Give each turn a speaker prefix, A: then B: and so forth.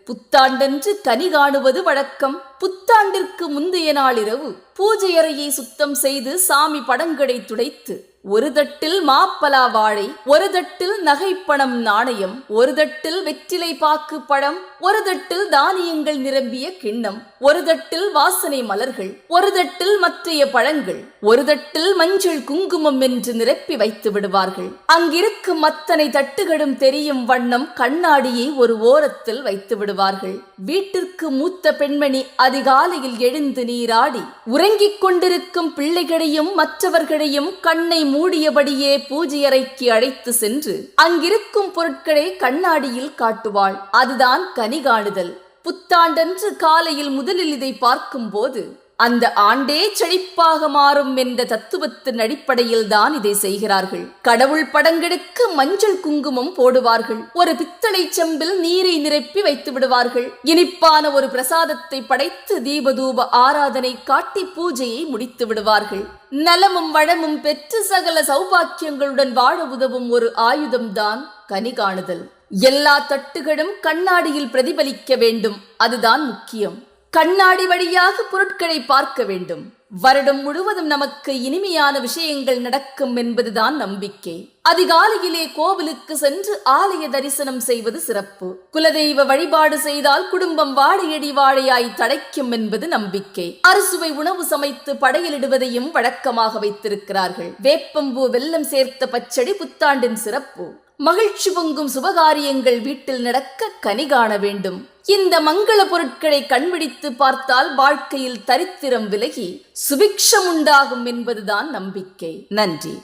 A: புத்தாண்டன்று கனி காணுவது வழக்கம். புத்தாண்டிற்கு முந்தைய நாள் இரவு பூஜை அறையை சுத்தம் செய்து சாமி படங்களை துடைத்து ஒரு தட்டில் மாப்பலா வாழை, ஒரு தட்டில் நகைப்பணம் நாணயம், ஒரு தட்டில் வெற்றிலை பாக்கு பழம், ஒரு தட்டில் தானியங்கள் நிரம்பிய கிண்ணம், ஒரு தட்டில் வாசனை மலர்கள், ஒரு தட்டில் மற்றைய பழங்கள், ஒரு தட்டில் மஞ்சள் குங்குமம் என்று நிரப்பி வைத்து விடுவார்கள். அங்கிருக்கும் அத்தனை தட்டுகளும் தெரியும் வண்ணம் கண்ணாடியை ஒரு ஓரத்தில் வைத்து விடுவார்கள். வீட்டிற்கு மூத்த பெண்மணி அதிகாலையில் எழுந்து நீராடி உறங்கிக் கொண்டிருக்கும் பிள்ளைகளையும் மற்றவர்களையும் கண்ணை மூடியபடியே பூஜை அறைக்கு அழைத்து சென்று அங்கிருக்கும் பொருட்களை கண்ணாடியில் காட்டுவாள். அதுதான் கனி காணுதல். புத்தாண்டன்று காலையில் முதலில் இதை பார்க்கும் போது அந்த ஆண்டே செழிப்பாக மாறும் என்ற தத்துவத்தின் அடிப்படையில் தான் இதை செய்கிறார்கள். கடவுள் படங்களுக்கு மஞ்சள் குங்குமம் போடுவார்கள். ஒரு பித்தளை செம்பில் நீரை நிரப்பி வைத்து விடுவார்கள். இனிப்பான ஒரு பிரசாதத்தை படைத்து தீபதூப ஆராதனை காட்டி பூஜையை முடித்து விடுவார்கள். நலமும் வளமும் பெற்று சகல சௌபாக்கியங்களுடன் வாழ உதவும் ஒரு ஆயுதம்தான் கனி காணுதல். எல்லா தட்டுகளும் கண்ணாடியில் பிரதிபலிக்க வேண்டும். அதுதான் முக்கியம். கண்ணாடி வழியாக பொருட்களை பார்க்க வேண்டும். வருடம் முழுவதும் நமக்கு இனிமையான விஷயங்கள் நடக்கும் என்பதுதான் நம்பிக்கை. அதிகாலையிலே கோவிலுக்கு சென்று ஆலய தரிசனம் செய்வது சிறப்பு. குலதெய்வ வழிபாடு செய்தால் குடும்பம் வாழையடி வாழையாய் தழைக்கும் என்பது நம்பிக்கை. அறுசுவை உணவு சமைத்து படையலிடுவதையும் வழக்கமாக வைத்திருக்கிறார்கள். வேப்பம்பூ வெல்லம் சேர்த்த பச்சடி புத்தாண்டின் சிறப்பு. மகிழ்ச்சி பொங்கும் சுபகாரியங்கள் வீட்டில் நடக்க கனி காண வேண்டும். இந்த மங்கள பொருட்களை கண்பிடித்து பார்த்தால் வாழ்க்கையில் தரித்திரம் விலகி சுபிக்ஷம் உண்டாகும் என்பதுதான் நம்பிக்கை. நன்றி.